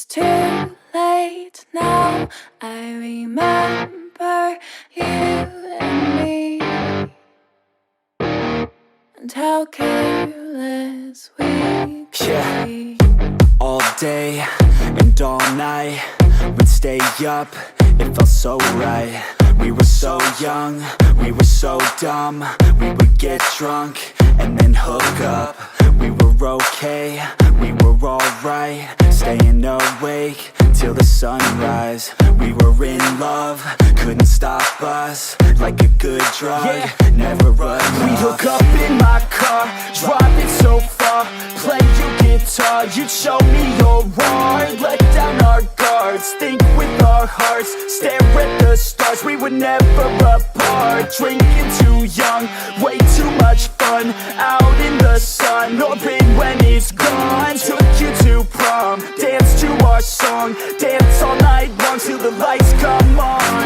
too late now. I remember you and me, and how careless we could be. All day and all night, we'd stay up, it felt so right. We were so young, we were so dumb. We would get drunk and then hook up. We were okay, we were alright, staying awake till the sunrise. We were in love, couldn't stop us, like a good drug, never enough. We'd hook up in my car, driving so far, play your guitar, you'd show me your art. Let down our guards, think with our hearts, stare at the stars. We were never apart, drinking too young, way too much fun, out in the sun, orbit when it's gone. Took you to prom, dance to our song, dance all night long till the lights come on.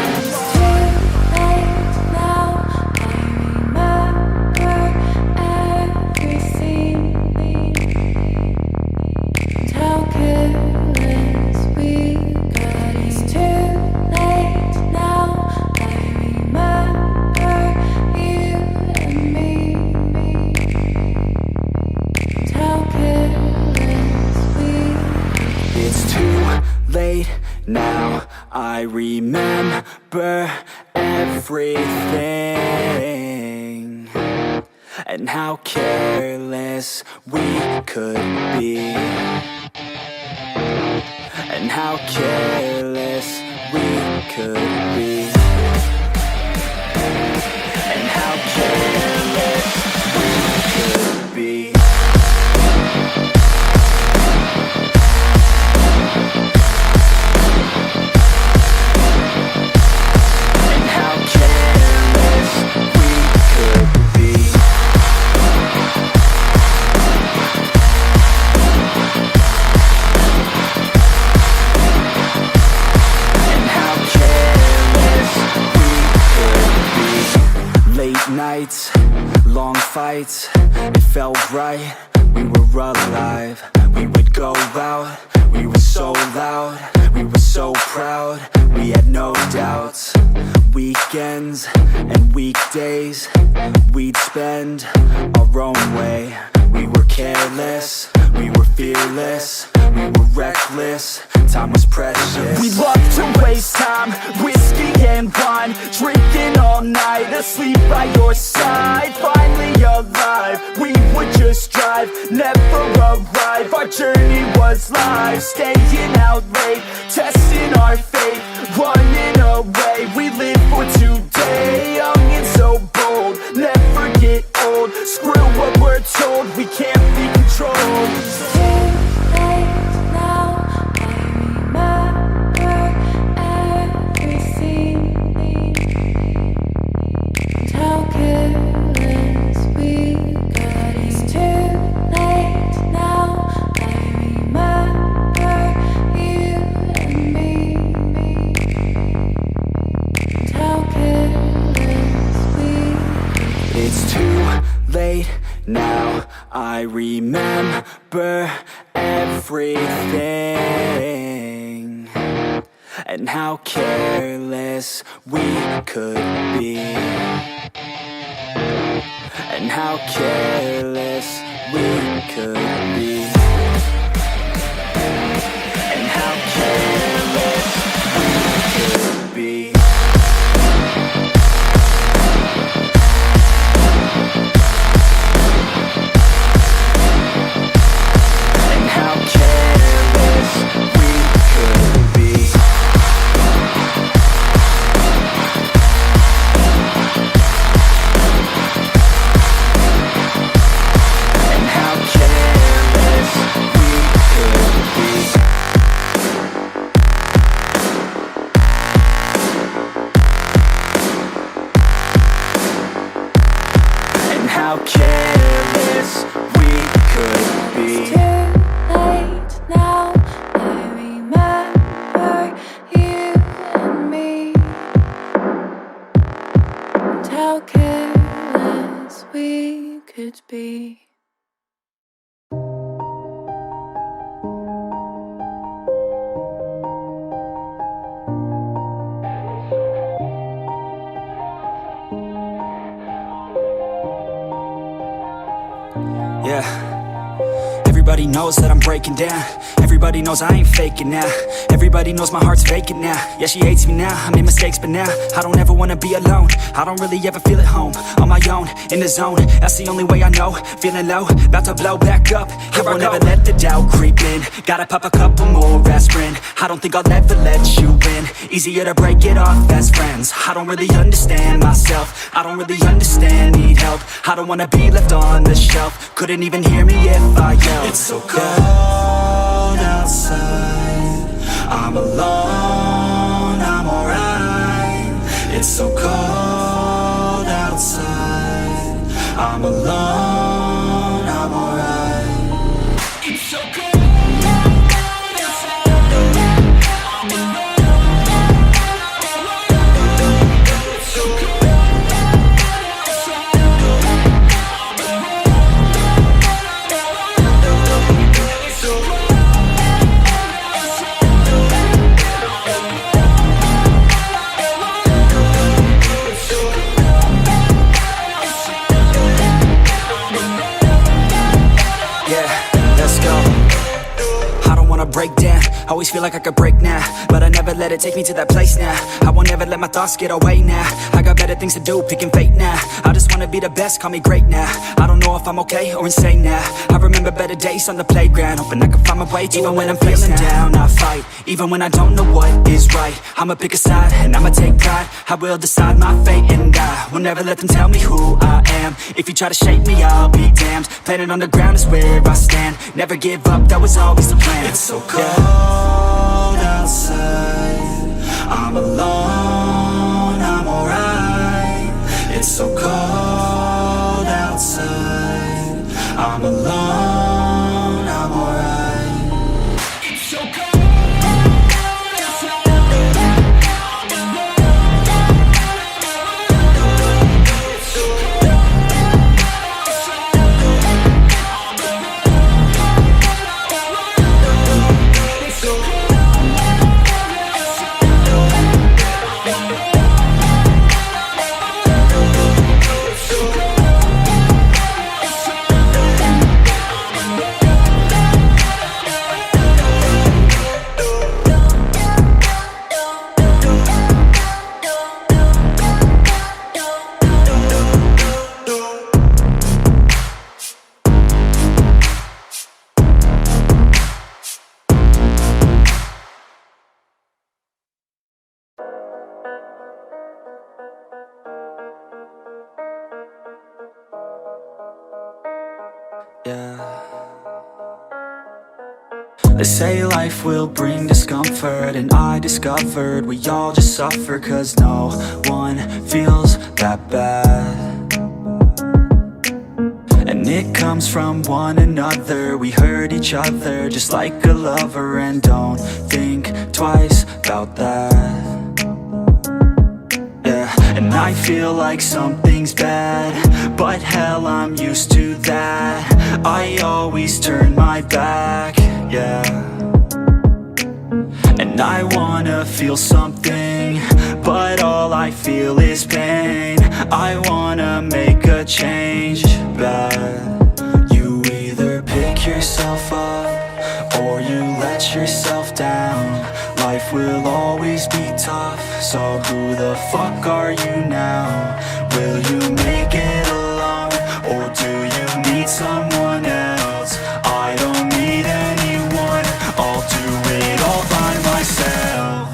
Now I remember everything, and how careless we could be, and how careless we could be, and how careless we could be. Nights, long fights, it felt right, we were alive. We would go out, we were so loud, we were so proud, we had no doubts. Weekends and weekdays, we'd spend our own way. We were careless, we were fearless, we were reckless, time was precious. We loved to waste time, whiskey and wine, drinking all night, asleep by your side. Finally alive, we would just drive, never arrive. Our journey was live, staying out late, testing our fate, running away. We live for today, young and so bold, never get old. Screw what we're told, we can't be controlled. Now I remember everything, and how careless we could be, and how careless we could be, and how careless we could be. How careless we could be. It's too late now, I remember you and me, and how careless we could be. Yeah. Everybody knows that I'm breaking down. Everybody knows I ain't faking now. Everybody knows my heart's vacant now. Yeah, she hates me now, I made mistakes but now I don't ever wanna be alone. I don't really ever feel at home. On my own, in the zone, that's the only way I know. Feeling low, about to blow back up. Here I won't ever let the doubt creep in. Gotta pop a couple more aspirin. I don't think I'll ever let you in. Easier to break it off best friends. I don't really understand myself. I don't really understand, need help. I don't wanna be left on the shelf. Couldn't even hear me if I yelled. It's so cold outside, I'm alone, I'm alright. It's so cold outside, I'm alone, I'm alright. It's so cold. Break down, always feel like I could break now, but I never let it take me to that place now. I won't ever let my thoughts get away now. I got better things to do, picking fate now. I just wanna be the best, call me great now. I don't know if I'm okay or insane now. I remember better days on the playground, hoping I can find my way to even when I'm feeling down, I fight, even when I don't know what is right. I'ma pick a side, and I'ma take pride. I will decide my fate, and I will never let them tell me who I am. If you try to shape me, I'll be damned. Planet on the ground is where I stand. Never give up, that was always the plan. It's so cold outside, I'm alone, I'm alright. It's so cold outside, I'm alone, I'm alright. It's so cold. They say life will bring discomfort, and I discovered we all just suffer, cause no one feels that bad. And it comes from one another, we hurt each other just like a lover, and don't think twice about that. Yeah, and I feel like something's bad, but hell, I'm used to that. I always turn my back, yeah. And I wanna feel something, but all I feel is pain. I wanna make a change, but you either pick yourself up or you let yourself down. Life will always be tough, so who the fuck are you now? Will you make it alone, or do you need someone else? I don't need anyone, I'll do it all by myself.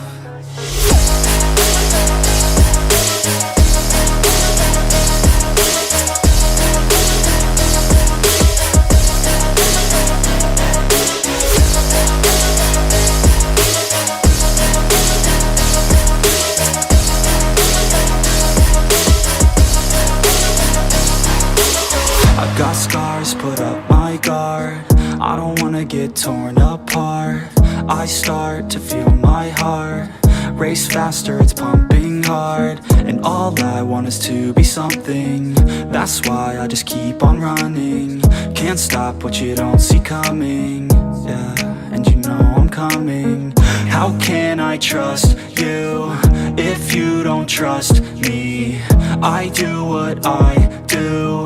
Got scars, put up my guard. I don't wanna get torn apart. I start to feel my heart race faster, it's pumping hard. And all I want is to be something. That's why I just keep on running. Can't stop what you don't see coming. Yeah, and you know I'm coming. How can I trust you if you don't trust me? I do what I do